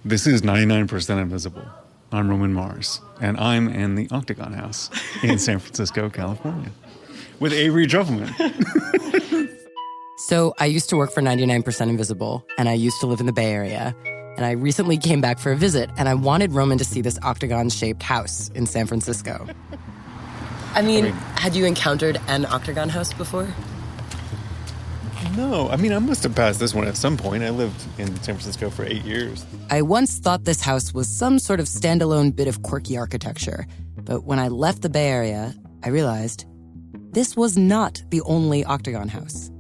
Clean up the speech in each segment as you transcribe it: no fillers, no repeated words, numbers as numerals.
This is 99% Invisible. I'm Roman Mars, and I'm in the Octagon House in San Francisco, California, with Avery Trufelman. So I used to work for 99% Invisible, and I used to live in the Bay Area. And I recently came back for a visit, and I wanted Roman to see this octagon-shaped house in San Francisco. I mean, had you encountered an Octagon House before? No, I must have passed this one at some point. I lived in San Francisco for 8 years. I once thought this house was some sort of standalone bit of quirky architecture. But when I left the Bay Area, I realized this was not the only Octagon House.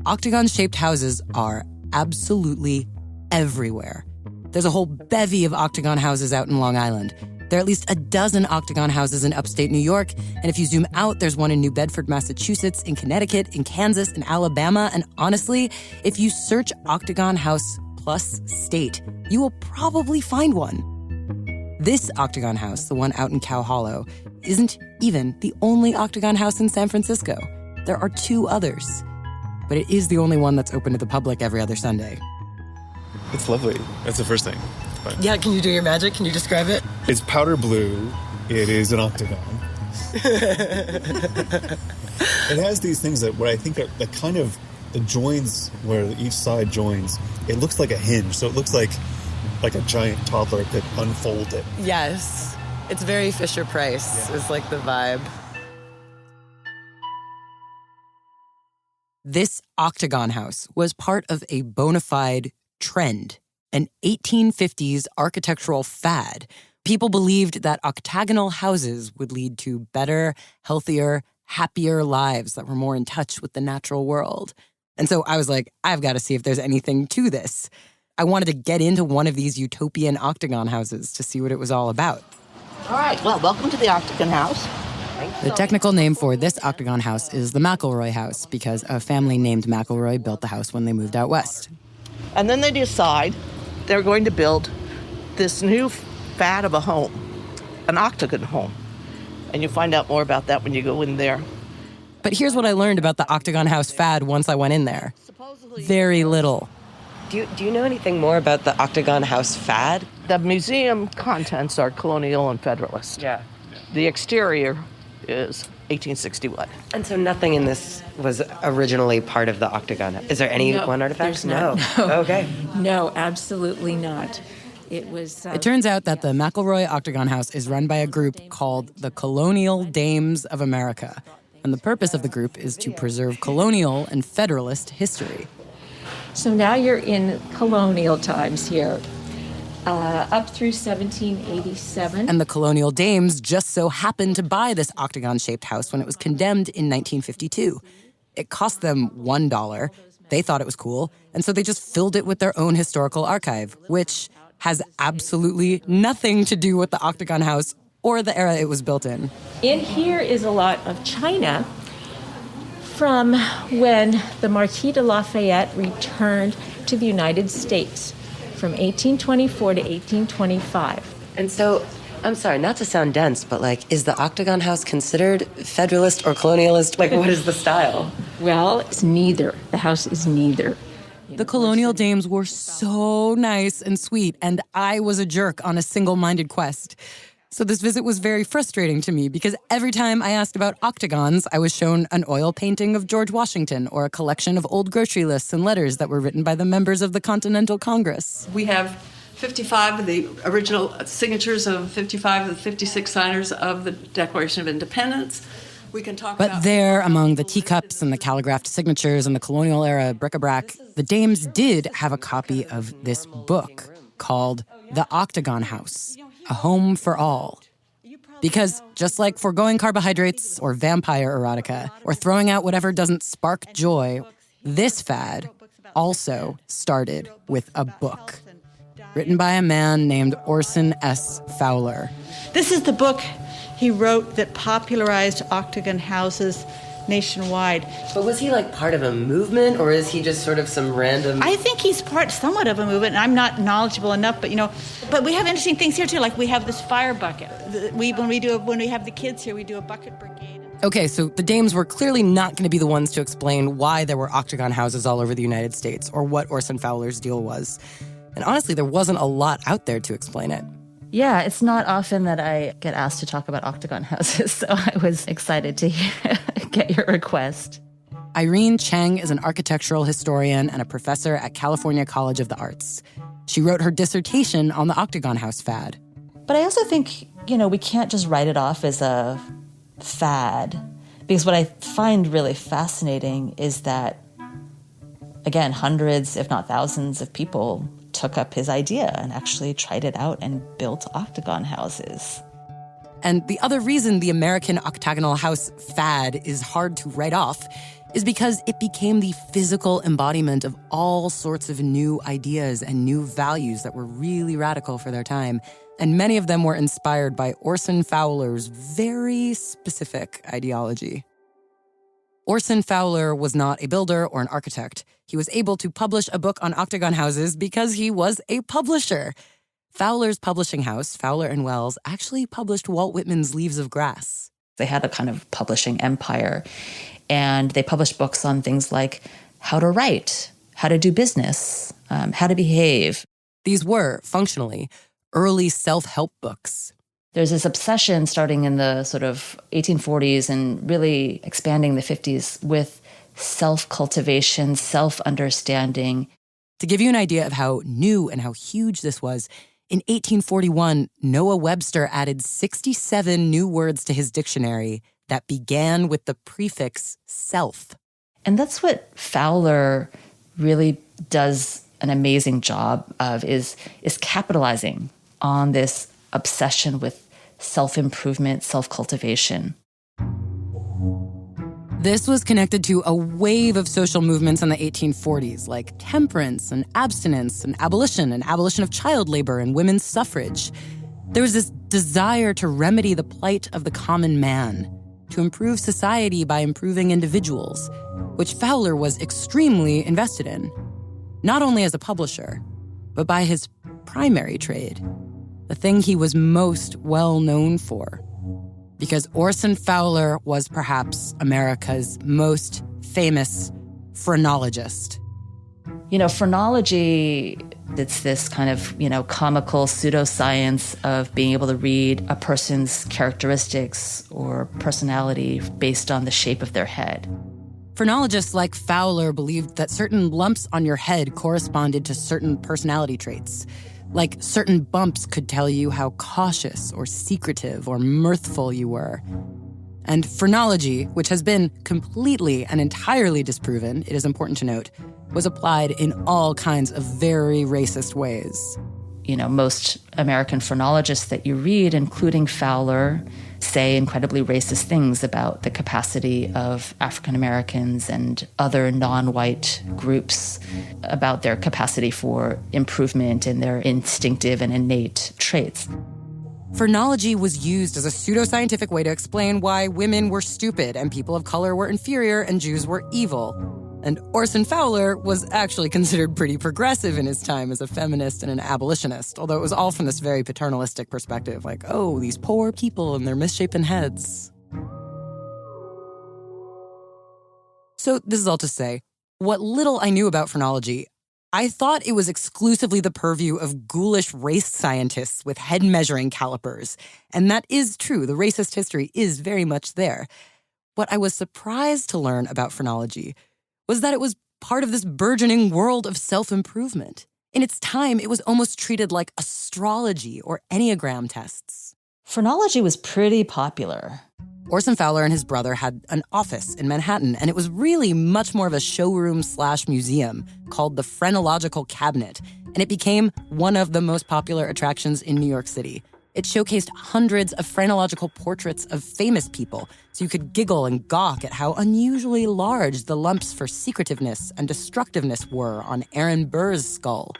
Octagon-shaped houses are absolutely everywhere. There's a whole bevy of Octagon houses out in Long Island. There are at least a dozen Octagon houses in upstate New York, and if you zoom out, there's one in New Bedford, Massachusetts, in Connecticut, in Kansas, in Alabama, and honestly, if you search Octagon House plus state, you will probably find one. This Octagon House, the one out in Cow Hollow, isn't even the only Octagon House in San Francisco. There are 2 others, but it is the only one that's open to the public every other Sunday. It's lovely. That's the first thing. But Yeah, can you do your magic? Can you describe it? it's powder blue. It is an octagon. It has these things that what I think are the kind of the joins where each side joins. It looks like a hinge, so it looks like a giant toddler could unfold it. Yes. It's very Fisher-Price, is like the vibe. This Octagon House was part of a bona fide trend, an 1850s architectural fad. People believed that octagonal houses would lead to better, healthier, happier lives that were more in touch with the natural world. And so I was like, I've got to see if there's anything to this. I wanted to get into one of these utopian Octagon houses to see what it was all about. All right, well, welcome to the Octagon House. The technical name for this Octagon House is the McElroy House because a family named McElroy built the house when they moved out west. And then they decide they're going to build this new fad of a home, an octagon home. And you find out more about that when you go in there. But here's what I learned about the Octagon House fad once I went in there. Very little. Do you know anything more about the Octagon House fad? The museum contents are colonial and federalist. Yeah. The exterior is 1861. And so nothing in this was originally part of the Octagon. Is there any one artifact? There's not. No. Okay. No, absolutely not. It was... It turns out that the McElroy Octagon House is run by a group called the Colonial Dames of America. And the purpose of the group is to preserve colonial and federalist history. So now you're in colonial times here, up through 1787. And the Colonial Dames just so happened to buy this octagon-shaped house when it was condemned in 1952. It cost them $1. They thought it was cool, and so they just filled it with their own historical archive, which has absolutely nothing to do with the Octagon House or the era it was built in. In here is a lot of china from when the Marquis de Lafayette returned to the United States from 1824 to 1825. And so, I'm sorry, not to sound dense, but is the Octagon House considered federalist or colonialist? What is the style? Well, it's neither. The house is neither. The Colonial Dames were so nice and sweet, and I was a jerk on a single-minded quest. So this visit was very frustrating to me because every time I asked about octagons, I was shown an oil painting of George Washington or a collection of old grocery lists and letters that were written by the members of the Continental Congress. We have 55 of the original signatures of 55 of the 56 signers of the Declaration of Independence. We can talk about... But there, among the teacups and the calligraphed signatures and the colonial-era bric-a-brac, the Dames did have a copy of this book called The Octagon House, A Home for All. Because just like foregoing carbohydrates or vampire erotica or throwing out whatever doesn't spark joy, this fad also started with a book written by a man named Orson S. Fowler. This is the book he wrote that popularized octagon houses nationwide. But was he part of a movement, or is he just sort of some random... I think he's somewhat of a movement, and I'm not knowledgeable enough, but we have interesting things here too, we have this fire bucket. When we have the kids here, we do a bucket brigade. Okay, so the Dames were clearly not going to be the ones to explain why there were octagon houses all over the United States or what Orson Fowler's deal was. And honestly, there wasn't a lot out there to explain it. Yeah, it's not often that I get asked to talk about octagon houses, so I was excited to get your request. Irene Cheng is an architectural historian and a professor at California College of the Arts. She wrote her dissertation on the Octagon House fad. But I also think, we can't just write it off as a fad, because what I find really fascinating is that, again, hundreds, if not thousands of people took up his idea and actually tried it out and built octagon houses. And the other reason the American octagonal house fad is hard to write off is because it became the physical embodiment of all sorts of new ideas and new values that were really radical for their time. And many of them were inspired by Orson Fowler's very specific ideology. Orson Fowler was not a builder or an architect. He was able to publish a book on octagon houses because he was a publisher. Fowler's publishing house, Fowler & Wells, actually published Walt Whitman's Leaves of Grass. They had a kind of publishing empire, and they published books on things like how to write, how to do business, how to behave. These were, functionally, early self-help books. There's this obsession starting in the sort of 1840s and really expanding the 50s with self-cultivation, self-understanding. To give you an idea of how new and how huge this was, in 1841, Noah Webster added 67 new words to his dictionary that began with the prefix self. And that's what Fowler really does an amazing job of, is capitalizing on this obsession with self-improvement, self-cultivation. This was connected to a wave of social movements in the 1840s, like temperance and abstinence and abolition of child labor and women's suffrage. There was this desire to remedy the plight of the common man, to improve society by improving individuals, which Fowler was extremely invested in, not only as a publisher, but by his primary trade, the thing he was most well known for. Because Orson Fowler was perhaps America's most famous phrenologist. Phrenology, it's this kind of, comical pseudoscience of being able to read a person's characteristics or personality based on the shape of their head. Phrenologists like Fowler believed that certain lumps on your head corresponded to certain personality traits. Like certain bumps could tell you how cautious or secretive or mirthful you were. And phrenology, which has been completely and entirely disproven, it is important to note, was applied in all kinds of very racist ways. Most American phrenologists that you read, including Fowler, say incredibly racist things about the capacity of African Americans and other non-white groups, about their capacity for improvement and their instinctive and innate traits. Phrenology was used as a pseudoscientific way to explain why women were stupid and people of color were inferior and Jews were evil. And Orson Fowler was actually considered pretty progressive in his time as a feminist and an abolitionist, although it was all from this very paternalistic perspective, like, oh, these poor people and their misshapen heads. So this is all to say, what little I knew about phrenology, I thought it was exclusively the purview of ghoulish race scientists with head-measuring calipers. And that is true. The racist history is very much there. What I was surprised to learn about phrenology was that it was part of this burgeoning world of self-improvement. In its time, it was almost treated like astrology or Enneagram tests. Phrenology was pretty popular. Orson Fowler and his brother had an office in Manhattan, and it was really much more of a showroom/museum called the Phrenological Cabinet, and it became one of the most popular attractions in New York City. It showcased hundreds of phrenological portraits of famous people, so you could giggle and gawk at how unusually large the lumps for secretiveness and destructiveness were on Aaron Burr's skull.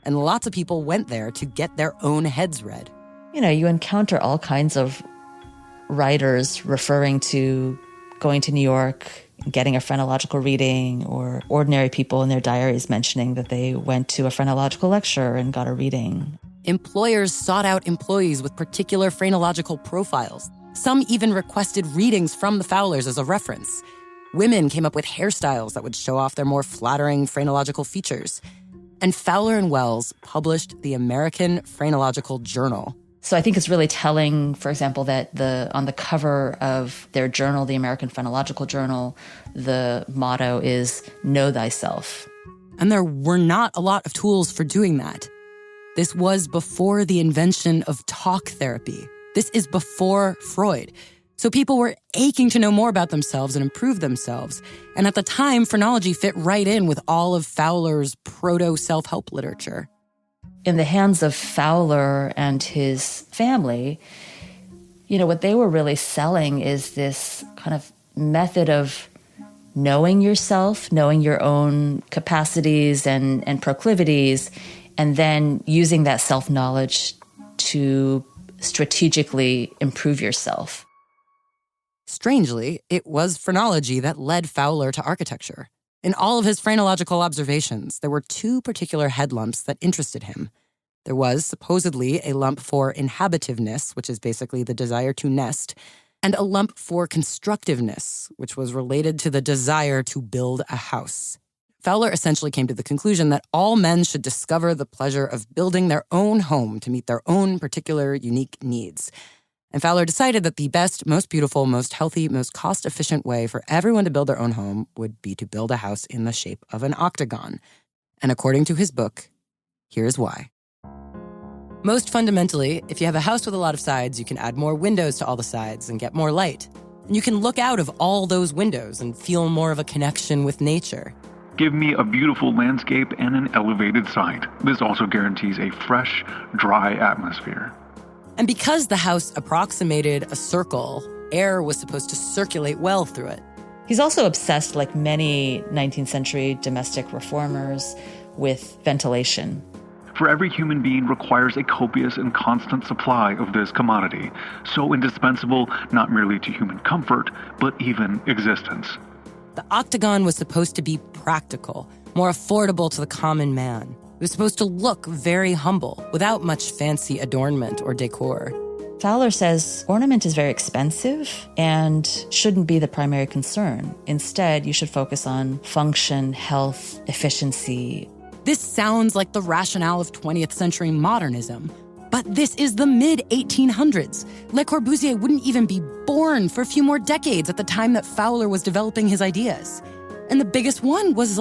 And lots of people went there to get their own heads read. You encounter all kinds of writers referring to going to New York, getting a phrenological reading, or ordinary people in their diaries mentioning that they went to a phrenological lecture and got a reading. Employers sought out employees with particular phrenological profiles. Some even requested readings from the Fowlers as a reference. Women came up with hairstyles that would show off their more flattering phrenological features. And Fowler and Wells published the American Phrenological Journal. So I think it's really telling, for example, that on the cover of their journal, the American Phrenological Journal, the motto is "Know thyself." And there were not a lot of tools for doing that. This was before the invention of talk therapy. This is before Freud. So people were aching to know more about themselves and improve themselves. And at the time, phrenology fit right in with all of Fowler's proto-self-help literature. In the hands of Fowler and his family, what they were really selling is this kind of method of knowing yourself, knowing your own capacities and proclivities, and then using that self-knowledge to strategically improve yourself. Strangely, it was phrenology that led Fowler to architecture. In all of his phrenological observations, there were two particular head lumps that interested him. There was supposedly a lump for inhabitiveness, which is basically the desire to nest, and a lump for constructiveness, which was related to the desire to build a house. Fowler essentially came to the conclusion that all men should discover the pleasure of building their own home to meet their own particular unique needs. And Fowler decided that the best, most beautiful, most healthy, most cost-efficient way for everyone to build their own home would be to build a house in the shape of an octagon. And according to his book, here's why. Most fundamentally, if you have a house with a lot of sides, you can add more windows to all the sides and get more light. And you can look out of all those windows and feel more of a connection with nature. Give me a beautiful landscape and an elevated site. This also guarantees a fresh, dry atmosphere. And because the house approximated a circle, air was supposed to circulate well through it. He's also obsessed, like many 19th century domestic reformers, with ventilation. For every human being requires a copious and constant supply of this commodity, so indispensable not merely to human comfort, but even existence. The octagon was supposed to be practical, more affordable to the common man. It was supposed to look very humble, without much fancy adornment or decor. Fowler says ornament is very expensive and shouldn't be the primary concern. Instead, you should focus on function, health, efficiency. This sounds like the rationale of 20th century modernism. But this is the mid-1800s. Le Corbusier wouldn't even be born for a few more decades at the time that Fowler was developing his ideas. And the biggest one was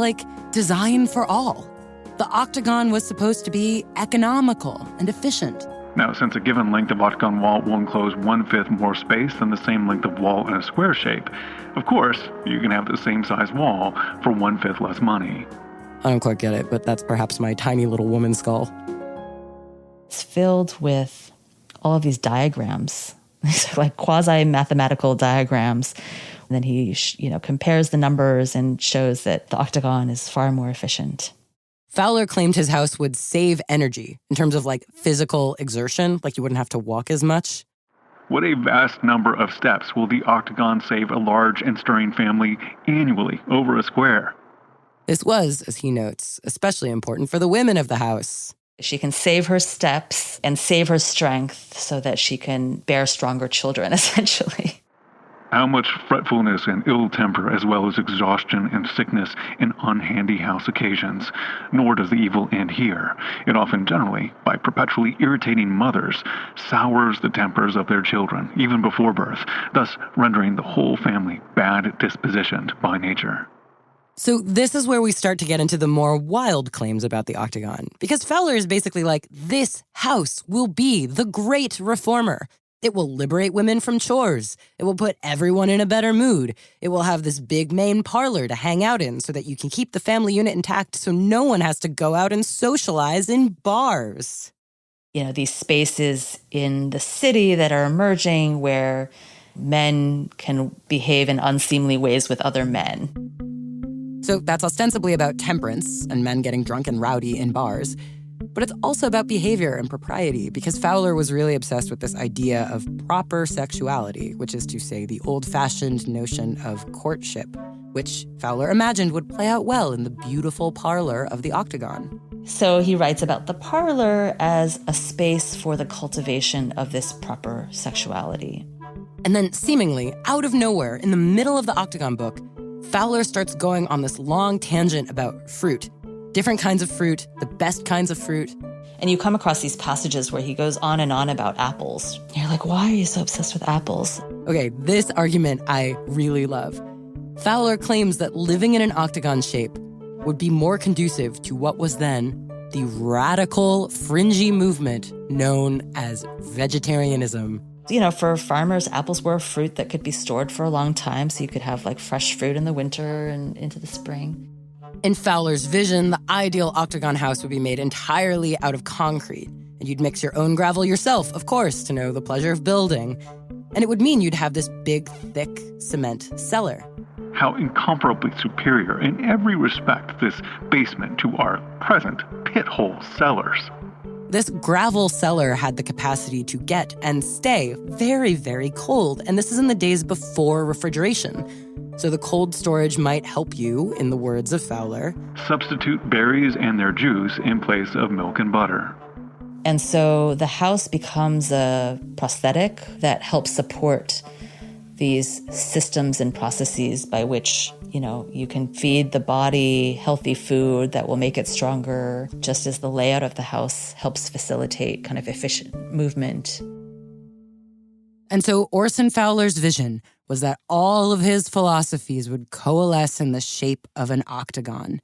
design for all. The octagon was supposed to be economical and efficient. Now, since a given length of octagon wall will enclose 1/5 more space than the same length of wall in a square shape, of course, you can have the same size wall for 1/5 less money. I don't quite get it, but that's perhaps my tiny little woman skull. It's filled with all of these diagrams, like quasi-mathematical diagrams. And then he, compares the numbers and shows that the octagon is far more efficient. Fowler claimed his house would save energy in terms of physical exertion, you wouldn't have to walk as much. What a vast number of steps will the octagon save a large and stirring family annually over a square? This was, as he notes, especially important for the women of the house. She can save her steps and save her strength so that she can bear stronger children, essentially. How much fretfulness and ill temper, as well as exhaustion and sickness in unhandy house occasions. Nor does the evil end here. It often generally, by perpetually irritating mothers, sours the tempers of their children, even before birth, thus rendering the whole family bad dispositioned by nature. So this is where we start to get into the more wild claims about the octagon. Because Fowler is basically this house will be the great reformer. It will liberate women from chores. It will put everyone in a better mood. It will have this big main parlor to hang out in so that you can keep the family unit intact so no one has to go out and socialize in bars. These spaces in the city that are emerging where men can behave in unseemly ways with other men. So that's ostensibly about temperance and men getting drunk and rowdy in bars. But it's also about behavior and propriety, because Fowler was really obsessed with this idea of proper sexuality, which is to say the old-fashioned notion of courtship, which Fowler imagined would play out well in the beautiful parlor of the octagon. So he writes about the parlor as a space for the cultivation of this proper sexuality. And then, seemingly, out of nowhere, in the middle of the Octagon book, Fowler starts going on this long tangent about fruit. Different kinds of fruit, the best kinds of fruit. And you come across these passages where he goes on and on about apples. You're like, why are you so obsessed with apples? Okay, this argument I really love. Fowler claims that living in an octagon shape would be more conducive to what was then the radical, fringy movement known as vegetarianism. You know, for farmers, apples were a fruit that could be stored for a long time, so you could have like fresh fruit in the winter and into the spring. In Fowler's vision, the ideal octagon house would be made entirely out of concrete, and you'd mix your own gravel yourself, of course, to know the pleasure of building. And it would mean you'd have this big, thick cement cellar. How incomparably superior in every respect this basement to our present pit hole cellars. This gravel cellar had the capacity to get and stay very, very cold, and this is in the days before refrigeration. So the cold storage might help you, in the words of Fowler, substitute berries and their juice in place of milk and butter. And so the house becomes a prosthetic that helps support these systems and processes by which, you know, you can feed the body healthy food that will make it stronger, just as the layout of the house helps facilitate kind of efficient movement. And so Orson Fowler's vision was that all of his philosophies would coalesce in the shape of an octagon.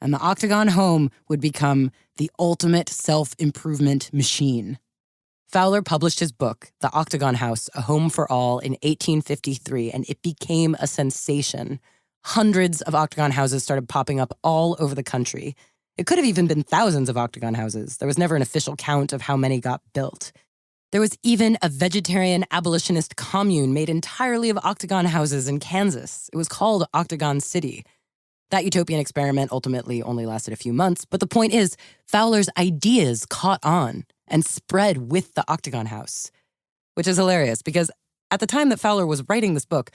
And the Octagon home would become the ultimate self-improvement machine. Fowler published his book, The Octagon House, A Home for All, in 1853, and it became a sensation. Hundreds of octagon houses started popping up all over the country. It could have even been thousands of octagon houses. There was never an official count of how many got built. There was even a vegetarian abolitionist commune made entirely of octagon houses in Kansas. It was called Octagon City. That utopian experiment ultimately only lasted a few months, but the point is, Fowler's ideas caught on and spread with the Octagon House, which is hilarious because at the time that Fowler was writing this book,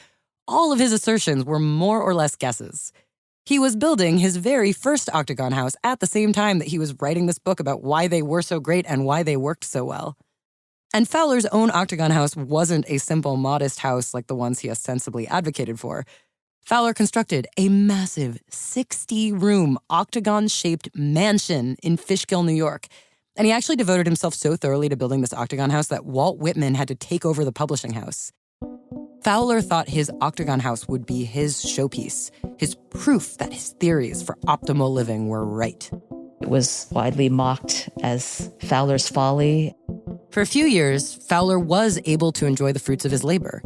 all of his assertions were more or less guesses. He was building his very first Octagon House at the same time that he was writing this book about why they were so great and why they worked so well. And Fowler's own Octagon House wasn't a simple, modest house like the ones he ostensibly advocated for. Fowler constructed a massive 60-room octagon-shaped mansion in Fishkill, New York. And he actually devoted himself so thoroughly to building this Octagon House that Walt Whitman had to take over the publishing house. Fowler thought his Octagon House would be his showpiece, his proof that his theories for optimal living were right. It was widely mocked as Fowler's folly. For a few years, Fowler was able to enjoy the fruits of his labor.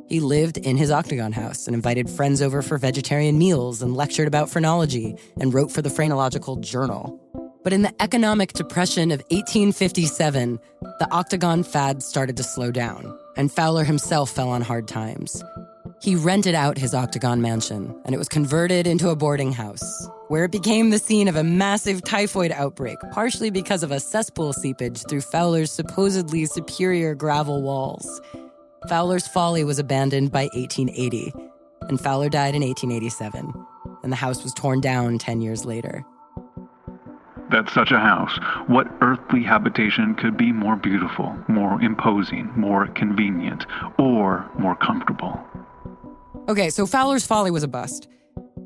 He lived in his Octagon House and invited friends over for vegetarian meals and lectured about phrenology and wrote for the Phrenological Journal. But in the economic depression of 1857, the Octagon fad started to slow down, and Fowler himself fell on hard times. He rented out his Octagon mansion, and it was converted into a boarding house, where it became the scene of a massive typhoid outbreak, partially because of a cesspool seepage through Fowler's supposedly superior gravel walls. Fowler's Folly was abandoned by 1880, and Fowler died in 1887, and the house was torn down 10 years later. That such a house, what earthly habitation could be more beautiful, more imposing, more convenient, or more comfortable? Okay, so Fowler's Folly was a bust.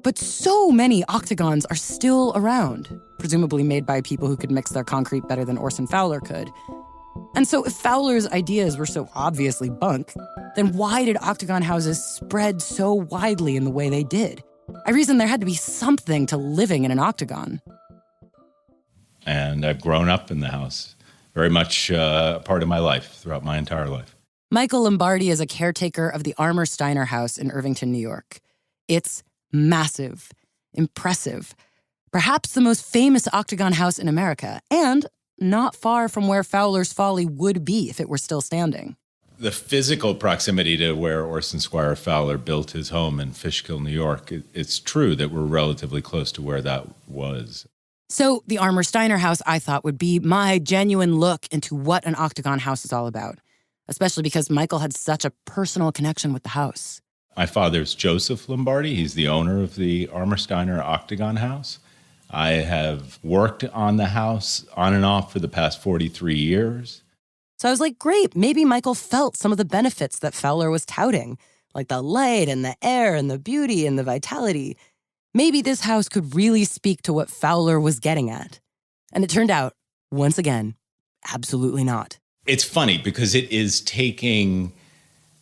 But so many octagons are still around, presumably made by people who could mix their concrete better than Orson Fowler could. And so if Fowler's ideas were so obviously bunk, then why did octagon houses spread so widely in the way they did? I reasoned there had to be something to living in an octagon. And I've grown up in the house, very much a part of my life throughout my entire life. Michael Lombardi is a caretaker of the Armour Steiner House in Irvington, New York. It's massive, impressive, perhaps the most famous octagon house in America, and not far from where Fowler's Folly would be if it were still standing. The physical proximity to where Orson Squire Fowler built his home in Fishkill, New York, it's true that we're relatively close to where that was. So the Armour Steiner House, I thought, would be my genuine look into what an octagon house is all about, especially because Michael had such a personal connection with the house. My father's Joseph Lombardi. He's the owner of the Armour Steiner Octagon House. I have worked on the house on and off for the past 43 years. So I was like, great, maybe Michael felt some of the benefits that Fowler was touting, like the light and the air and the beauty and the vitality. maybe this house could really speak to what Fowler was getting at. And it turned out, once again, absolutely not. It's funny because it is taking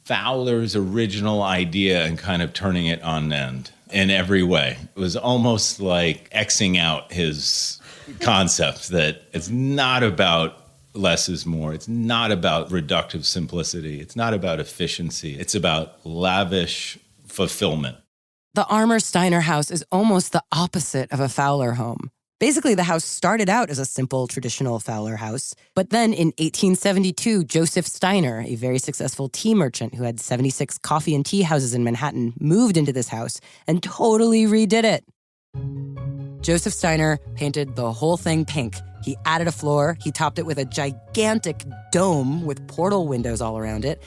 Fowler's original idea and kind of turning it on end in every way. It was almost like Xing out his concept that it's not about less is more. It's not about reductive simplicity. It's not about efficiency. It's about lavish fulfillment. The Armour Steiner house is almost the opposite of a Fowler home. Basically, the house started out as a simple, traditional Fowler house. But then in 1872, Joseph Steiner, a very successful tea merchant who had 76 coffee and tea houses in Manhattan, moved into this house and totally redid it. Joseph Steiner painted the whole thing pink. He added a floor. He topped it with a gigantic dome with portal windows all around it.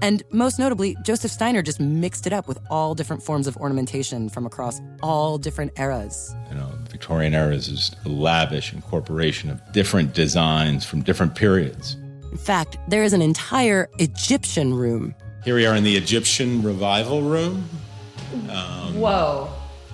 And most notably, Joseph Steiner just mixed it up with all different forms of ornamentation from across all different eras. Victorian era is just a lavish incorporation of different designs from different periods. In fact, there is an entire Egyptian room. Here we are in the Egyptian Revival Room. Whoa.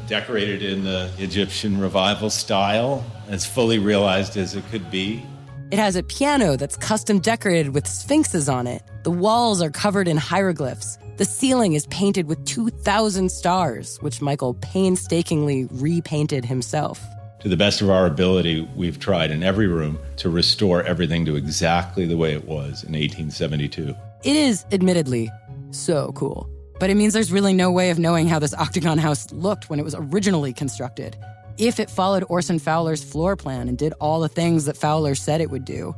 Decorated in the Egyptian Revival style, as fully realized as it could be. It has a piano that's custom decorated with sphinxes on it. The walls are covered in hieroglyphs. The ceiling is painted with 2,000 stars, which Michael painstakingly repainted himself. To the best of our ability, we've tried in every room to restore everything to exactly the way it was in 1872. It is, admittedly, so cool. But it means there's really no way of knowing how this Octagon House looked when it was originally constructed. If it followed Orson Fowler's floor plan and did all the things that Fowler said it would do.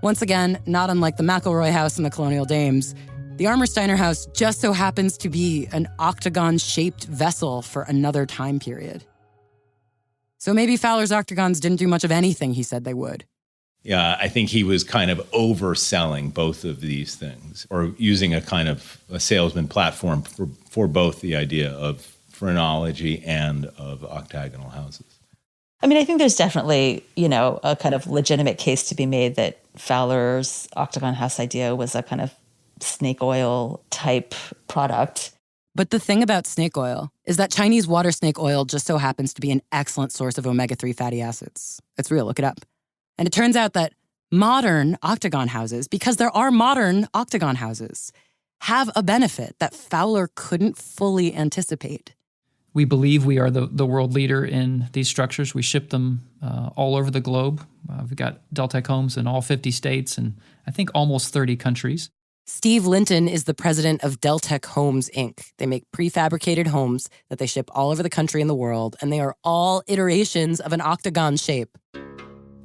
Once again, not unlike the McElroy House and the Colonial Dames, the Armour Steiner House just so happens to be an octagon-shaped vessel for another time period. So maybe Fowler's octagons didn't do much of anything he said they would. Yeah, I think he was kind of overselling both of these things, or using a kind of a salesman platform for both the idea of phrenology and of octagonal houses. I mean, I think there's definitely, a kind of legitimate case to be made that Fowler's Octagon House idea was a kind of snake oil type product. But the thing about snake oil is that Chinese water snake oil just so happens to be an excellent source of omega-3 fatty acids. It's real, look it up. And it turns out that modern octagon houses, because there are modern octagon houses, have a benefit that Fowler couldn't fully anticipate. We believe we are the world leader in these structures. We ship them all over the globe. We've got Deltec homes in all 50 states and I think almost 30 countries. Steve Linton is the president of Deltec Homes, Inc. They make prefabricated homes that they ship all over the country and the world, and they are all iterations of an octagon shape.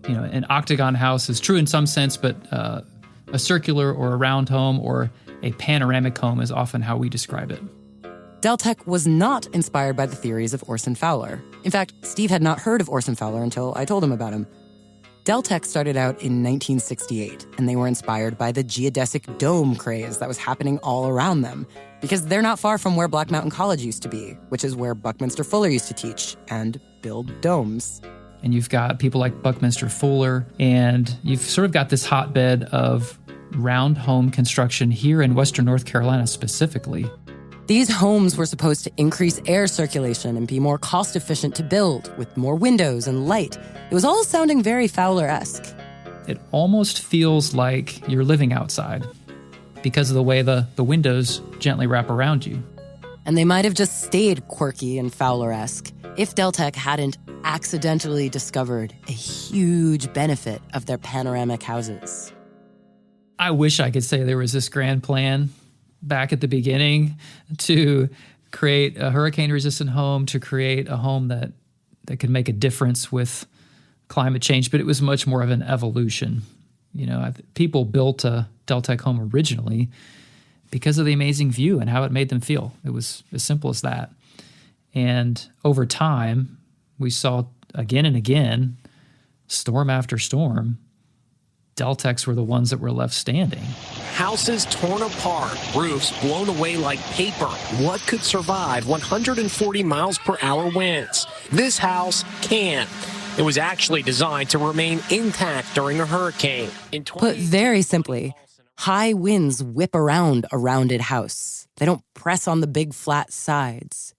An octagon house is true in some sense, but a circular or a round home or a panoramic home is often how we describe it. Deltec was not inspired by the theories of Orson Fowler. In fact, Steve had not heard of Orson Fowler until I told him about him. Deltec started out in 1968, and they were inspired by the geodesic dome craze that was happening all around them, because they're not far from where Black Mountain College used to be, which is where Buckminster Fuller used to teach and build domes. And you've got people like Buckminster Fuller, and you've sort of got this hotbed of round home construction here in Western North Carolina specifically. These homes were supposed to increase air circulation and be more cost-efficient to build, with more windows and light. It was all sounding very Fowler-esque. It almost feels like you're living outside because of the way the windows gently wrap around you. And they might have just stayed quirky and Fowler-esque if Deltec hadn't accidentally discovered a huge benefit of their panoramic houses. I wish I could say there was this grand plan back at the beginning to create a hurricane-resistant home, to create a home that could make a difference with climate change, but it was much more of an evolution. People built a Deltec home originally because of the amazing view and how it made them feel. It was as simple as that. And over time, we saw again and again, storm after storm, Deltecs were the ones that were left standing. Houses torn apart, roofs blown away like paper. What could survive 140 miles per hour winds? This house can. It was actually designed to remain intact during a hurricane. Put very simply, high winds whip around a rounded house. They don't press on the big flat sides.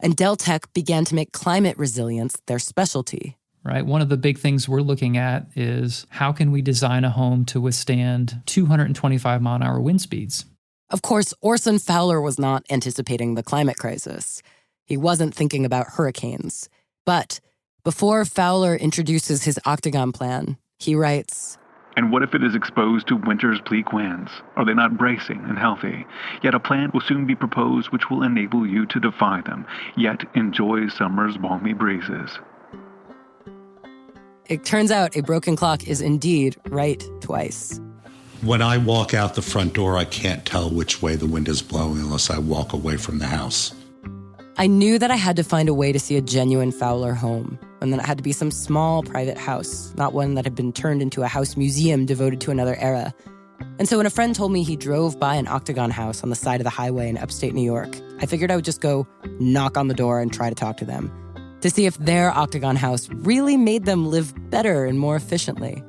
And Deltec began to make climate resilience their specialty. Right? One of the big things we're looking at is how can we design a home to withstand 225 mile an hour wind speeds? Of course, Orson Fowler was not anticipating the climate crisis. He wasn't thinking about hurricanes. But before Fowler introduces his Octagon plan, he writes, And what if it is exposed to winter's bleak winds? Are they not bracing and healthy? Yet a plan will soon be proposed which will enable you to defy them, yet enjoy summer's balmy breezes. It turns out a broken clock is indeed right twice. When I walk out the front door, I can't tell which way the wind is blowing unless I walk away from the house. I knew that I had to find a way to see a genuine Fowler home, and that it had to be some small private house, not one that had been turned into a house museum devoted to another era. And so when a friend told me he drove by an Octagon House on the side of the highway in upstate New York, I figured I would just go knock on the door and try to talk to them, to see if their Octagon House really made them live better and more efficiently.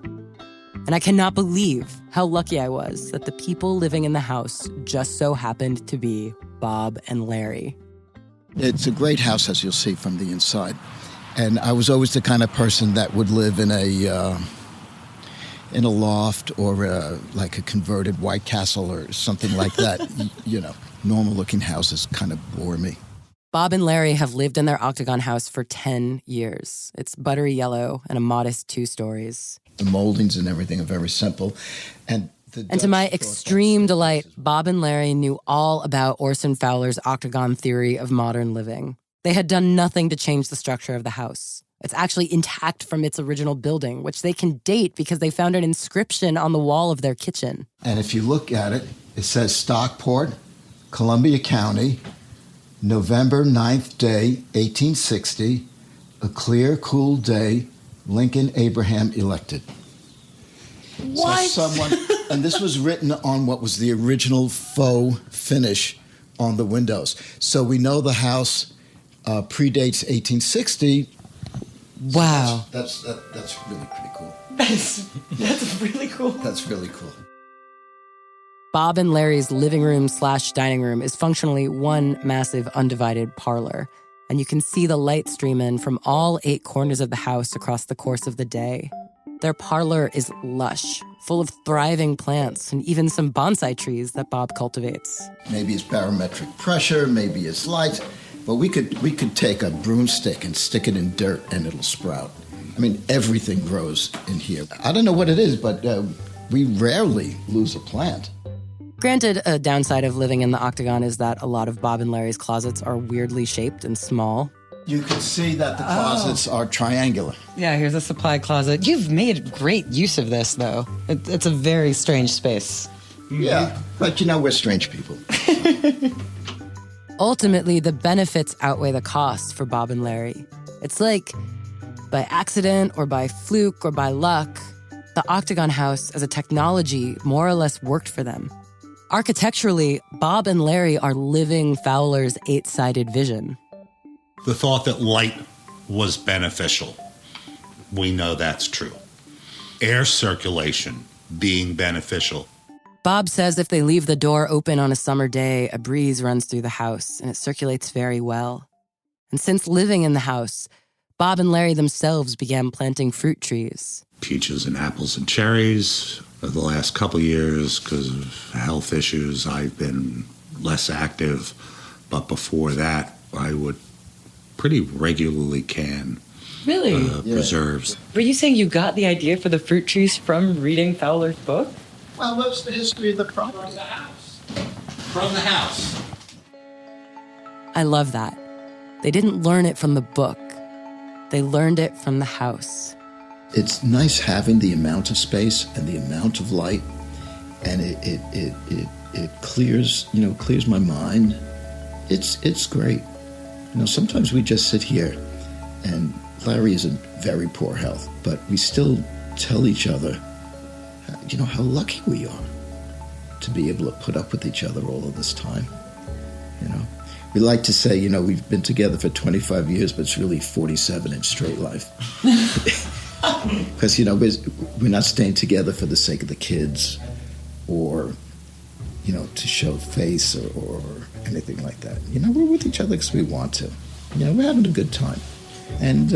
And I cannot believe how lucky I was that the people living in the house just so happened to be Bob and Larry. It's a great house, as you'll see from the inside. And I was always the kind of person that would live in a loft or like a converted White Castle or something like that. You know, normal-looking houses kind of bore me. Bob and Larry have lived in their Octagon House for 10 years. It's buttery yellow and a modest 2 stories. The moldings and everything are very simple. And to my extreme delight, Bob and Larry knew all about Orson Fowler's Octagon theory of modern living. They had done nothing to change the structure of the house. It's actually intact from its original building, which they can date because they found an inscription on the wall of their kitchen. And if you look at it, it says Stockport, Columbia County, November 9th day, 1860, a clear, cool day, Lincoln Abraham elected. What? So and this was written on what was the original faux finish on the windows. So we know the house predates 1860. Wow. That's really pretty cool. That's really cool. That's really cool. Bob and Larry's living room/dining room is functionally one massive undivided parlor. And you can see the light stream in from all 8 corners of the house across the course of the day. Their parlor is lush, full of thriving plants and even some bonsai trees that Bob cultivates. Maybe it's barometric pressure, maybe it's light, but we could take a broomstick and stick it in dirt and it'll sprout. I mean, everything grows in here. I don't know what it is, but we rarely lose a plant. Granted, a downside of living in the Octagon is that a lot of Bob and Larry's closets are weirdly shaped and small. You can see that the closets are triangular. Yeah, here's a supply closet. You've made great use of this, though. It's a very strange space. Yeah, but you know, we're strange people. Ultimately, the benefits outweigh the costs for Bob and Larry. It's like, by accident or by fluke or by luck, the Octagon House as a technology more or less worked for them. Architecturally, Bob and Larry are living Fowler's 8-sided vision. The thought that light was beneficial, we know that's true. Air circulation being beneficial. Bob says if they leave the door open on a summer day, a breeze runs through the house and it circulates very well. And since living in the house, Bob and Larry themselves began planting fruit trees. Peaches and apples and cherries. For the last couple of years, because of health issues, I've been less active. But before that, I would pretty regularly can preserves. Were you saying you got the idea for the fruit trees from reading Fowler's book? Well, what's the history of the property? From the house. I love that. They didn't learn it from the book. They learned it from the house. It's nice having the amount of space and the amount of light, and it clears my mind. It's great. You know, sometimes we just sit here, and Larry is in very poor health, but we still tell each other, you know, how lucky we are to be able to put up with each other all of this time. You know, we like to say, you know, we've been together for 25 years, but it's really 47 in straight life. Because, you know, we're not staying together for the sake of the kids or, you know, to show face or anything like that. You know, we're with each other because we want to. You know, we're having a good time. And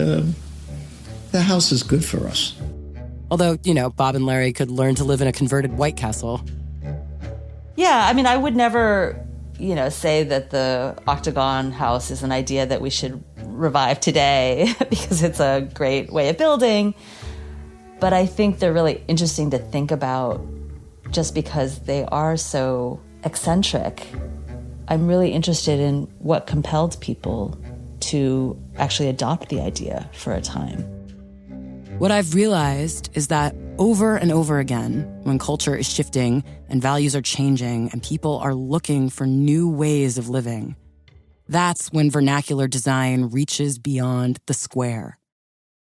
the house is good for us. Although, you know, Bob and Larry could learn to live in a converted White Castle. Yeah, I mean, I would never, say that the Octagon House is an idea that we should revive today because it's a great way of building. But I think they're really interesting to think about just because they are so eccentric. I'm really interested in what compelled people to actually adopt the idea for a time. What I've realized is that over and over again, when culture is shifting and values are changing and people are looking for new ways of living, that's when vernacular design reaches beyond the square.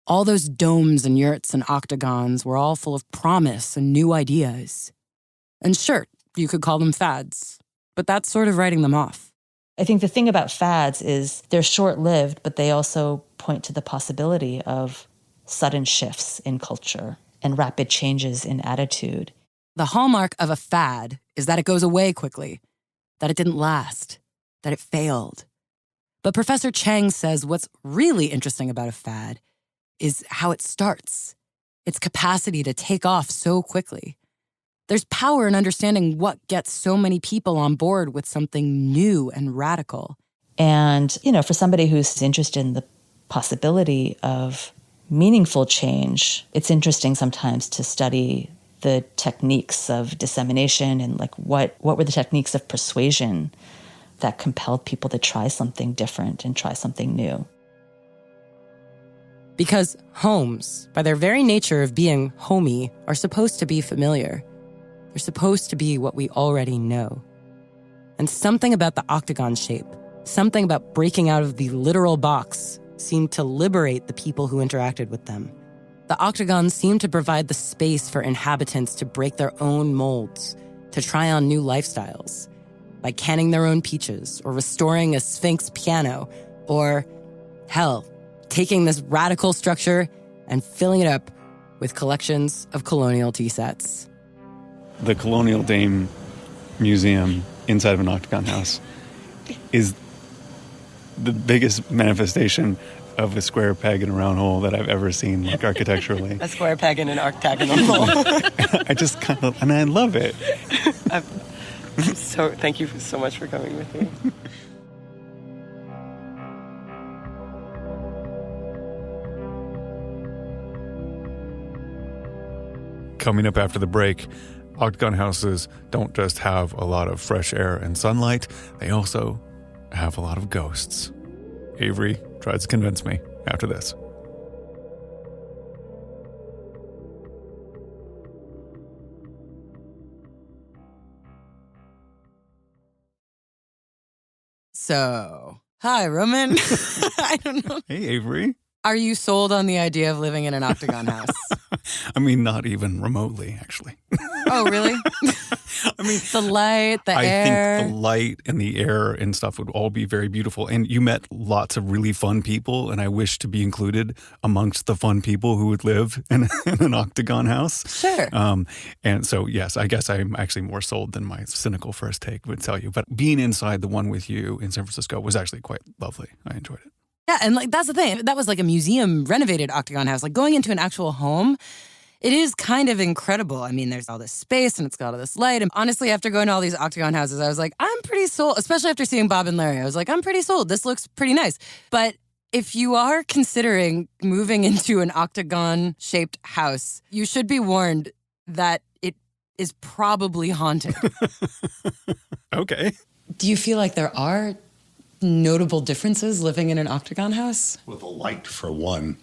All those domes and yurts and octagons were all full of promise and new ideas. And sure, you could call them fads, but that's sort of writing them off. I think the thing about fads is they're short-lived, but they also point to the possibility of sudden shifts in culture and rapid changes in attitude. The hallmark of a fad is that it goes away quickly, that it didn't last, that it failed. But Professor Cheng says what's really interesting about a fad is how it starts, its capacity to take off so quickly. There's power in understanding what gets so many people on board with something new and radical. And, for somebody who's interested in the possibility of meaningful change, it's interesting sometimes to study the techniques of dissemination and what were the techniques of persuasion that compelled people to try something different and try something new. Because homes, by their very nature of being homey, are supposed to be familiar. They're supposed to be what we already know. And something about the octagon shape, something about breaking out of the literal box, seemed to liberate the people who interacted with them. The octagons seemed to provide the space for inhabitants to break their own molds, to try on new lifestyles, like canning their own peaches or restoring a Sphinx piano, or, hell, taking this radical structure and filling it up with collections of colonial tea sets. The Colonial Dame Museum inside of an Octagon House is the biggest manifestation of a square peg in a round hole that I've ever seen, architecturally. A square peg in an octagonal hole. I just and I love it. Thank you so much for coming with me. Coming up after the break, Octagon houses don't just have a lot of fresh air and sunlight, they also have a lot of ghosts. Avery tries to convince me after this. So, hi, Roman. I don't know. Hey, Avery. Are you sold on the idea of living in an Octagon house? I mean, not even remotely, actually. Oh, really? I mean, the light, the air. I think the light and the air and stuff would all be very beautiful. And you met lots of really fun people, and I wish to be included amongst the fun people who would live in an Octagon house. Sure. And so, yes, I guess I'm actually more sold than my cynical first take would tell you. But being inside the one with you in San Francisco was actually quite lovely. I enjoyed it. Yeah, and that's the thing. That was like a museum renovated Octagon house. Like going into an actual home, it is kind of incredible. I mean, there's all this space and it's got all this light. And honestly, after going to all these Octagon houses, I was like, I'm pretty sold, especially after seeing Bob and Larry. I was like, I'm pretty sold. This looks pretty nice. But if you are considering moving into an octagon-shaped house, you should be warned that it is probably haunted. Okay. Do you feel like there are notable differences living in an Octagon house? Well, the light, for one.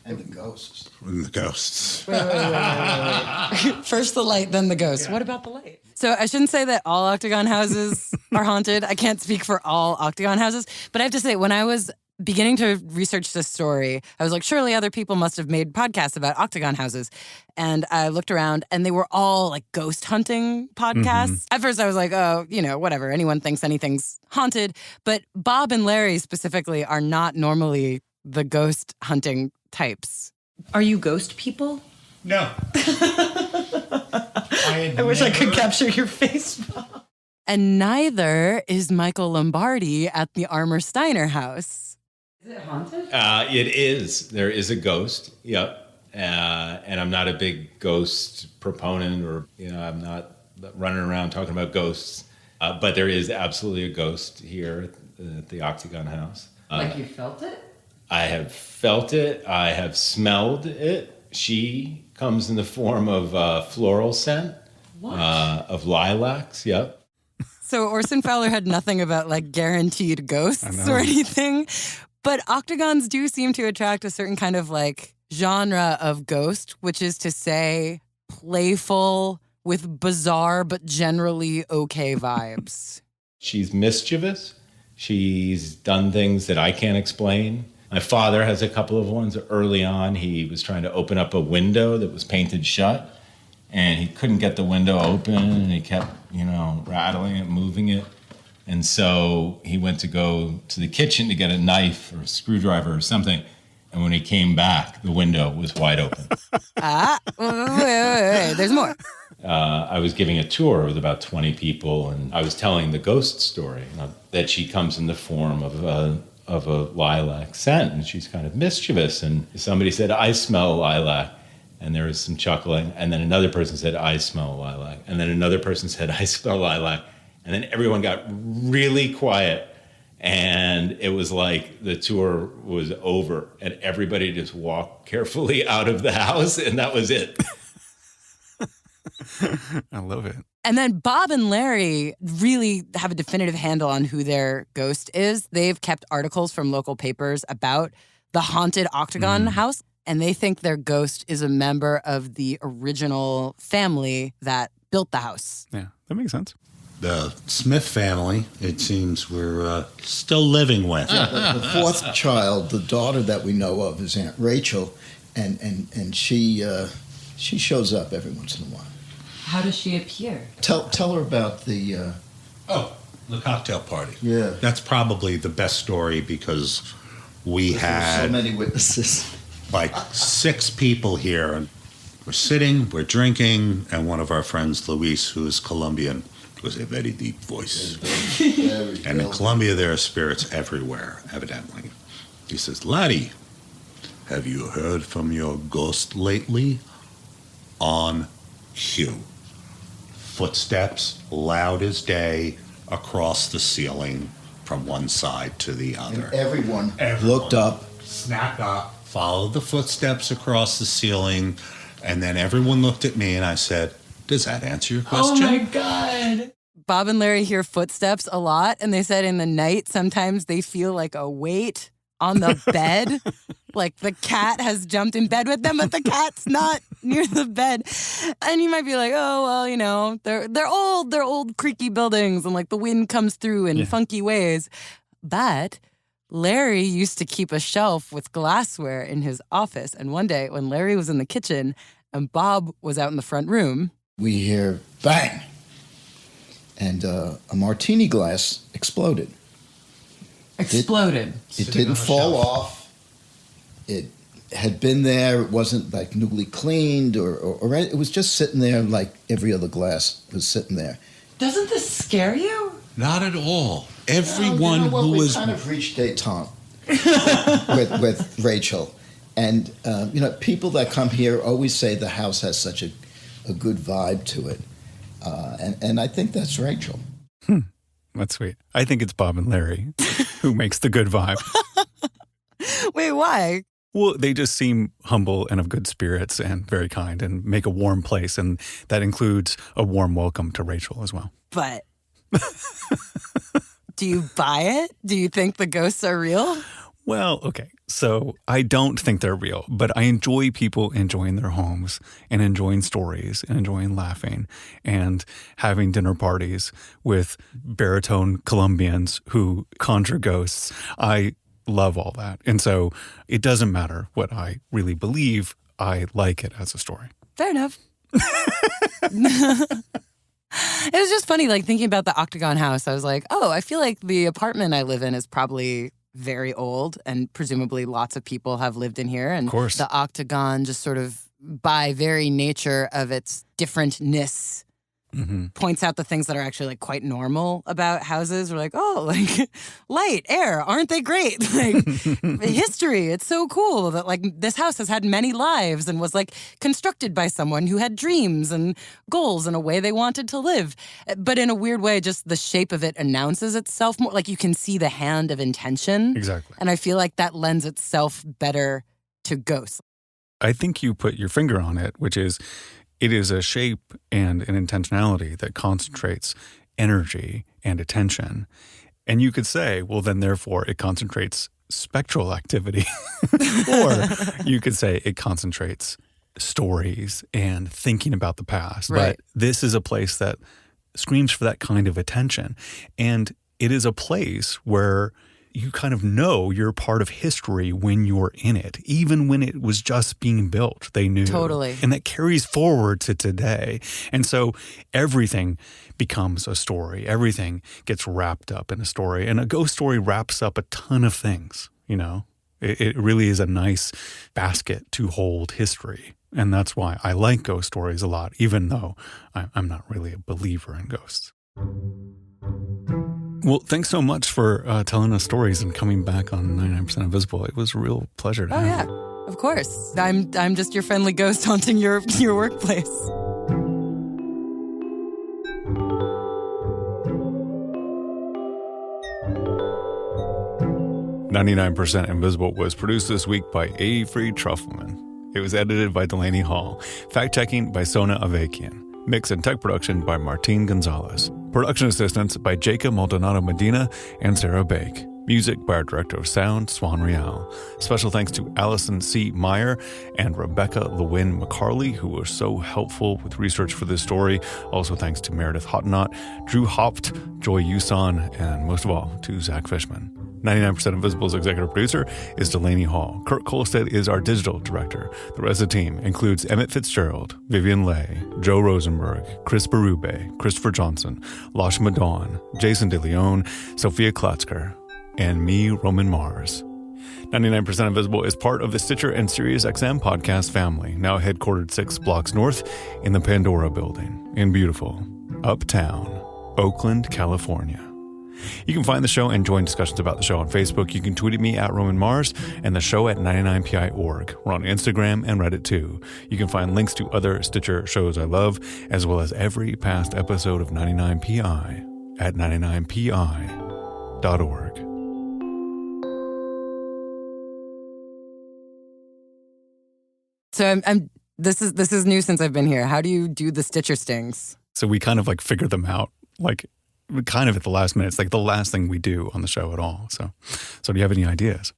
And the ghosts. And the ghosts. Wait. First the light, then the ghost. Yeah. What about the light? So I shouldn't say that all Octagon houses are haunted. I can't speak for all Octagon houses. But I have to say, when I was beginning to research this story, I was like, surely other people must have made podcasts about Octagon houses. And I looked around and they were all like ghost hunting podcasts. Mm-hmm. At first I was like, oh, whatever. Anyone thinks anything's haunted. But Bob and Larry specifically are not normally the ghost hunting types. Are you ghost people? No. I wish I could capture your face. And neither is Michael Lombardi at the Armour Steiner house. Is it haunted? It is. There is a ghost. Yep. And I'm not a big ghost proponent, or I'm not running around talking about ghosts. But there is absolutely a ghost here at the Octagon House. Like you felt it? I have felt it. I have smelled it. She comes in the form of floral scent. What? Of lilacs. Yep. So Orson Fowler had nothing about like guaranteed ghosts or anything. But octagons do seem to attract a certain kind of like genre of ghost, which is to say playful with bizarre but generally okay vibes. She's mischievous. She's done things that I can't explain. My father has a couple of ones early on. He was trying to open up a window that was painted shut, and he couldn't get the window open, and he kept, rattling it, moving it. And so he went to go to the kitchen to get a knife or a screwdriver or something. And when he came back, the window was wide open. Wait. There's more. I was giving a tour with about 20 people, and I was telling the ghost story, that she comes in the form of a lilac scent, and she's kind of mischievous. And somebody said, "I smell lilac." And there was some chuckling. And then another person said, "I smell lilac." And then another person said, "I smell lilac." And then everyone got really quiet. And it was like the tour was over. And everybody just walked carefully out of the house. And that was it. I love it. And then Bob and Larry really have a definitive handle on who their ghost is. They've kept articles from local papers about the haunted Octagon House. And they think their ghost is a member of the original family that built the house. Yeah, that makes sense. The Smith family, it seems we're still living with. The fourth child, the daughter that we know of, is Aunt Rachel, and she shows up every once in a while. How does she appear? Tell her about the... The cocktail party. Yeah. That's probably the best story because we had... so many witnesses. Like 6 people here, and we're sitting, we're drinking, and one of our friends, Luis, who is Colombian, was a very deep voice. And in Colombia, there are spirits everywhere, evidently. He says, "Laddie, have you heard from your ghost lately?" On cue. Footsteps, loud as day, across the ceiling from one side to the other. And everyone looked up. Snapped up, followed the footsteps across the ceiling, and then everyone looked at me and I said, "Does that answer your question?" Oh my God. Bob and Larry hear footsteps a lot, and they said in the night sometimes they feel like a weight on the bed. Like the cat has jumped in bed with them, but the cat's not near the bed. And you might be like, oh, well, they're old creaky buildings, and like the wind comes through in funky ways. But Larry used to keep a shelf with glassware in his office. And one day when Larry was in the kitchen and Bob was out in the front room, we hear bang, and a martini glass exploded. Exploded. It didn't fall off. It had been there. It wasn't like newly cleaned or it was just sitting there like every other glass was sitting there. Doesn't this scare you? Not at all. Everyone who we was... kind of reached détente with Rachel. And, people that come here always say the house has such a good vibe to it. And I think that's Rachel. That's sweet. I think it's Bob and Larry who makes the good vibe. Wait, why? Well, they just seem humble and of good spirits and very kind and make a warm place. And that includes a warm welcome to Rachel as well. But do you buy it? Do you think the ghosts are real? Well, okay. So I don't think they're real, but I enjoy people enjoying their homes and enjoying stories and enjoying laughing and having dinner parties with baritone Colombians who conjure ghosts. I love all that. And so it doesn't matter what I really believe. I like it as a story. Fair enough. It was just funny, like thinking about the Octagon House. I was like, oh, I feel like the apartment I live in is probably very old and presumably lots of people have lived in here. And of course, the Octagon just sort of by very nature of its differentness points out the things that are actually like quite normal about houses. We're like, oh, like light, air, aren't they great? Like history, it's so cool that like this house has had many lives and was like constructed by someone who had dreams and goals and a way they wanted to live. But in a weird way, just the shape of it announces itself more. Like you can see the hand of intention. Exactly. And I feel like that lends itself better to ghosts. I think you put your finger on it, which is it is a shape and an intentionality that concentrates energy and attention. And you could say, well, then therefore it concentrates spectral activity. Or you could say it concentrates stories and thinking about the past. Right. But this is a place that screams for that kind of attention. And it is a place where you kind of know you're part of history when you're in it. Even when it was just being built, they knew. Totally. And that carries forward to today. And so everything becomes a story. Everything gets wrapped up in a story. And a ghost story wraps up a ton of things, you know? It really is a nice basket to hold history. And that's why I like ghost stories a lot, even though I'm not really a believer in ghosts. Well, thanks so much for telling us stories and coming back on 99% Invisible. It was a real pleasure to have yeah, you. of course. I'm just your friendly ghost haunting your workplace. "99% Invisible" was produced this week by Avery Trufelman. It was edited by Delaney Hall. Fact-checking by Sona Avakian. Mix and tech production by Martin Gonzalez. Production assistance by Jacob Maldonado Medina and Sarah Bake. Music by our director of sound, Swan Real. Special thanks to Allison C. Meyer and Rebecca Lewin McCarley, who were so helpful with research for this story. Also thanks to Meredith Hottenott, Drew Haupt, Joy Uson, and most of all, to Zach Fishman. 99% Invisible's executive producer is Delaney Hall. Kurt Kolstead is our digital director. The rest of the team includes Emmett Fitzgerald, Vivian Leigh, Joe Rosenberg, Chris Berube, Christopher Johnson, Lashma Dawn, Jason DeLeon, Sophia Klatzker, and me, Roman Mars. 99% Invisible is part of the Stitcher and SiriusXM podcast family, now headquartered 6 blocks north in the Pandora building in beautiful Uptown, Oakland, California. You can find the show and join discussions about the show on Facebook. You can tweet at me at Roman Mars and the show at 99pi.org. We're on Instagram and Reddit too. You can find links to other Stitcher shows I love, as well as every past episode of 99pi at 99pi.org. So this is new since I've been here. How do you do the Stitcher stings? So we kind of like figure them out, like kind of at the last minute. It's like the last thing we do on the show at all. So do you have any ideas?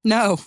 No.